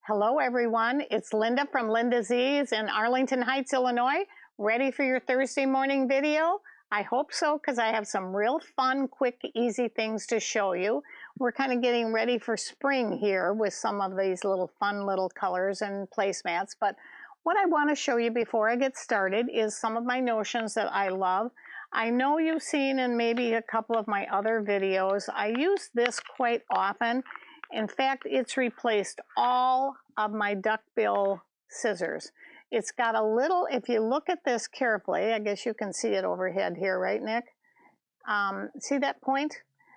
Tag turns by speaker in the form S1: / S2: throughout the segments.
S1: Hello everyone, it's Linda from Linda Z's in Arlington Heights, Illinois. Ready for your Thursday morning video? I hope so, because I have some real fun, quick, easy things to show you. We're kind of getting ready for spring here with some of these little fun little colors and placemats. But what I want to show you before I get started is some of my notions that I love. I know you've seen in maybe a couple of my other videos, I use this quite often. In fact, it's replaced all of my duckbill scissors. It's got a little, if you look at this carefully, I guess you can see it overhead here, right, Nick? See that point?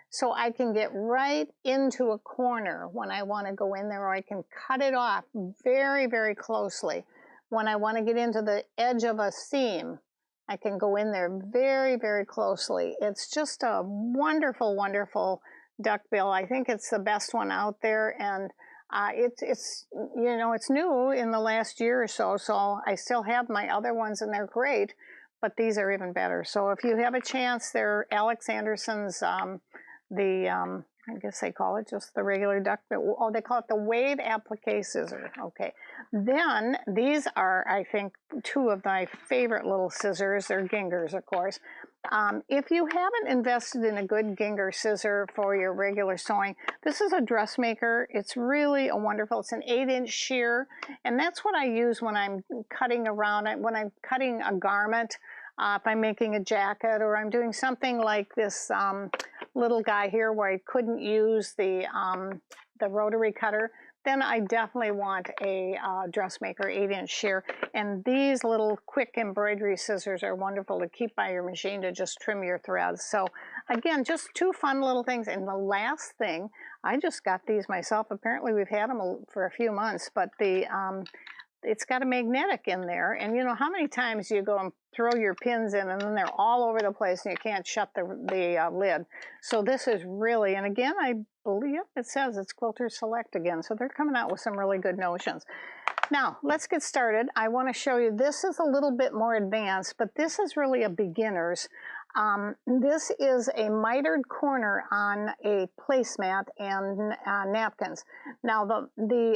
S1: So I can get right into a corner when I want to go in there, or I can cut it off very, very closely. When I want to get into the edge of a seam, I can go in there very, very closely. It's just a wonderful, wonderful duckbill. I think it's the best one out there, and it's you know, it's new in the last year or so, so I still have my other ones and they're great, but these are even better. So if you have a chance, they're Alex Anderson's I guess they call it just the regular duckbill. Oh, they call it the wave applique scissor. Okay. Then these are, I think, two of my favorite little scissors. They're Gingers, of course. If you haven't invested in a good Ginger scissor for your regular sewing, this is a dressmaker. It's really a wonderful, it's an 8-inch shear, and that's what I use when I'm cutting around, when I'm cutting a garment. If I'm making a jacket, or I'm doing something like this little guy here where I couldn't use the rotary cutter, then I definitely want a dressmaker 8-inch shear. And these little quick embroidery scissors are wonderful to keep by your machine to just trim your threads. So again, just two fun little things. And the last thing, I just got these myself. Apparently we've had them for a few months, but it's got a magnetic in there, and you know how many times you go and throw your pins in and then they're all over the place and you can't shut the lid. So this is really, and again, I believe it says it's Quilter Select again, so they're coming out with some really good notions. Now, let's get started. I want to show you, this is a little bit more advanced, but this is really a beginner's. This is a mitered corner on a placemat and napkins. Now the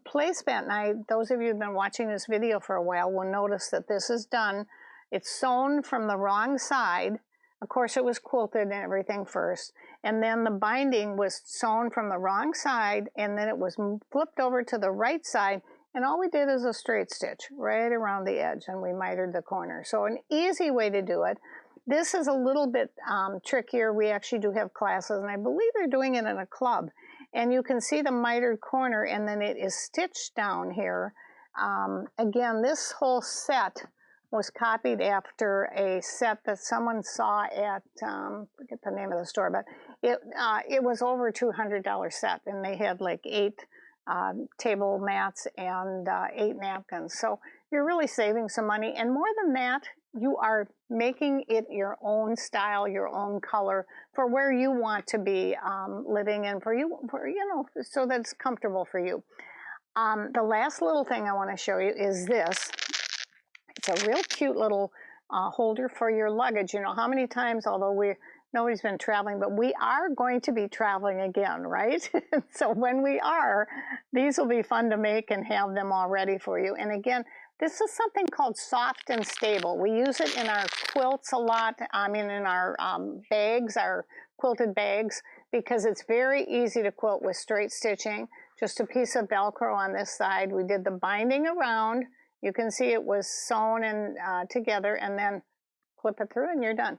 S1: placemat, and those of you who've been watching this video for a while will notice that this is done, it's sewn from the wrong side. Of course it was quilted and everything first, and then the binding was sewn from the wrong side, and then it was flipped over to the right side, and all we did is a straight stitch right around the edge, and we mitered the corner. So an easy way to do it. This is a little bit trickier. We actually do have classes, and I believe they're doing it in a club. And you can see the mitered corner, and then it is stitched down here. Again, this whole set was copied after a set that someone saw at, I forget the name of the store, but it was over $200 set, and they had like 8 table mats and 8 napkins. So you're really saving some money, and more than that, you are making it your own style, your own color for where you want to be living, and for you know, so that it's comfortable for you. The last little thing I want to show you is this. It's a real cute little holder for your luggage. You know how many times, although nobody's been traveling, but we are going to be traveling again, right? So when we are, these will be fun to make and have them all ready for you. And again, this is something called soft and stable. We use it in our quilts a lot, I mean in our bags, our quilted bags, because it's very easy to quilt with straight stitching. Just a piece of Velcro on this side. We did the binding around. You can see it was sewn and together, and then clip it through and you're done.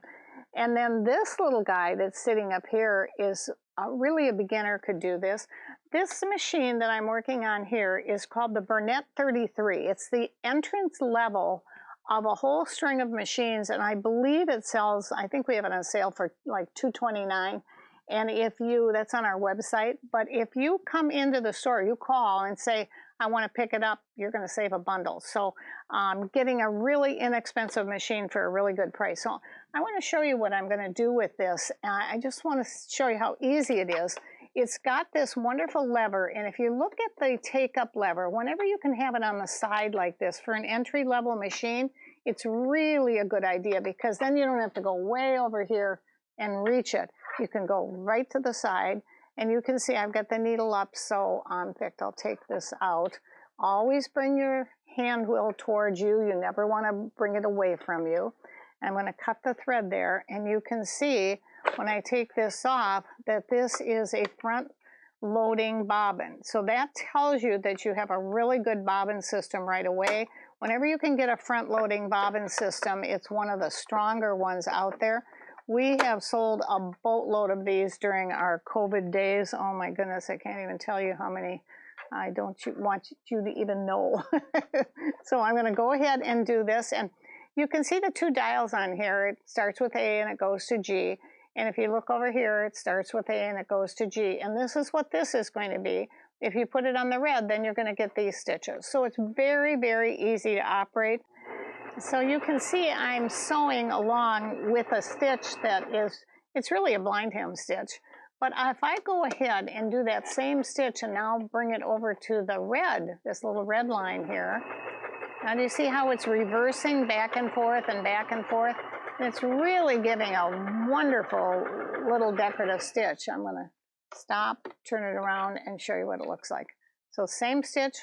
S1: And then this little guy that's sitting up here is really a beginner could do this. This machine that I'm working on here is called the Bernette 33. It's the entrance level of a whole string of machines, and I believe it sells, I think we have it on sale for like $229. And if you, that's on our website, but if you come into the store, you call and say, I want to pick it up, you're going to save a bundle. So getting a really inexpensive machine for a really good price. So I want to show you what I'm going to do with this. I just want to show you how easy it is. It's got this wonderful lever, and if you look at the take-up lever, whenever you can have it on the side like this for an entry-level machine, it's really a good idea, because then you don't have to go way over here and reach it. You can go right to the side, And you can see I've got the needle up, so in fact I'll take this out. Always bring your hand wheel towards you. You never want to bring it away from you. I'm going to cut the thread there, and you can see when I take this off that this is a front loading bobbin. So that tells you that you have a really good bobbin system right away. Whenever you can get a front loading bobbin system, it's one of the stronger ones out there. We have sold a boatload of these during our COVID days. Oh my goodness, I can't even tell you how many. I don't want you to even know. So I'm going to go ahead and do this. And you can see the two dials on here. It starts with A and it goes to G. And if you look over here, it starts with A and it goes to G. And this is what this is going to be. If you put it on the red, then you're going to get these stitches. So it's very, very easy to operate. So you can see I'm sewing along with a stitch that is, it's really a blind hem stitch. But if I go ahead and do that same stitch and now bring it over to the red, this little red line here, now do you see how it's reversing back and forth and back and forth? And it's really giving a wonderful little decorative stitch. I'm going to stop, turn it around, and show you what it looks like. So same stitch,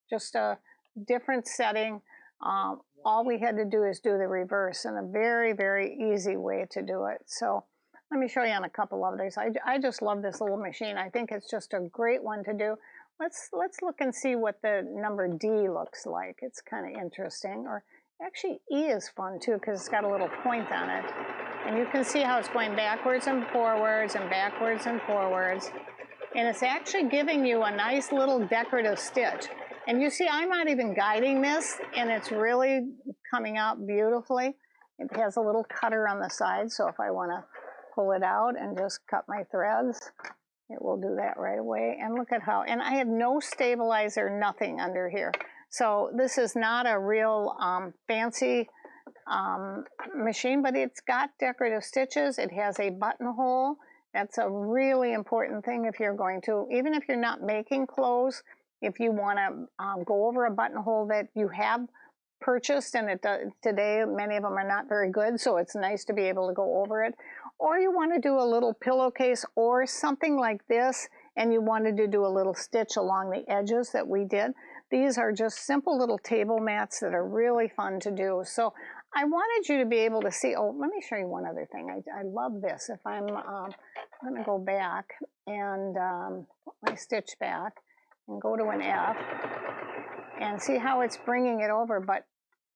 S1: just a different setting. All we had to do is do the reverse, and a very, very easy way to do it. So let me show you on a couple of others. I just love this little machine. I think it's just a great one to do. Let's look and see what the number D looks like. It's kind of interesting. Or actually E is fun too because it's got a little point on it. And you can see how it's going backwards and forwards and backwards and forwards. And it's actually giving you a nice little decorative stitch. And you see I'm not even guiding this, and it's really coming out beautifully. It has a little cutter on the side, so if I want to pull it out and just cut my threads, it will do that right away. And look at how, and I have no stabilizer, nothing under here. So this is not a real fancy machine, but it's got decorative stitches. It has a buttonhole. That's a really important thing if you're going to, even if you're not making clothes, if you want to go over a buttonhole that you have purchased, and today many of them are not very good, so it's nice to be able to go over it. Or you want to do a little pillowcase or something like this, and you wanted to do a little stitch along the edges that we did. These are just simple little table mats that are really fun to do. So I wanted you to be able to see, oh, let me show you one other thing. I love this. If I'm going to go back and put my stitch back and go to an F and see how it's bringing it over. But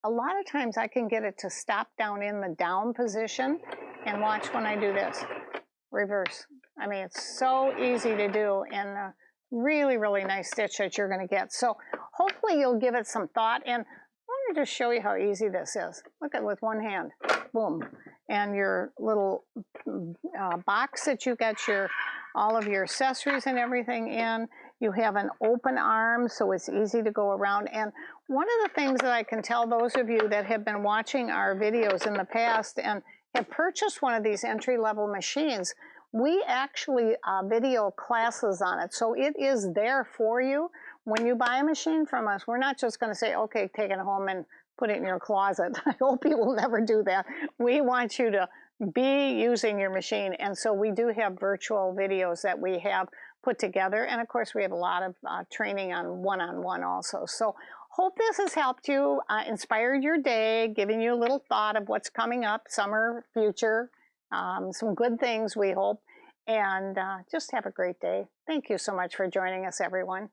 S1: a lot of times I can get it to stop down in the down position, and watch when I do this, reverse. I mean, it's so easy to do, and a really, really nice stitch that you're going to get. So hopefully you'll give it some thought. And I wanted to show you how easy this is. Look at it with one hand, boom. And your little box that you got all of your accessories and everything in. You have an open arm, so it's easy to go around. And one of the things that I can tell those of you that have been watching our videos in the past and have purchased one of these entry-level machines, we actually video classes on it. So it is there for you. When you buy a machine from us, we're not just going to say, okay, take it home and put it in your closet. I hope you will never do that. We want you to be using your machine. And so we do have virtual videos that we have put together. And of course, we have a lot of training on one-on-one also. So hope this has helped you, inspired your day, giving you a little thought of what's coming up, summer, future, some good things we hope. And just have a great day. Thank you so much for joining us, everyone.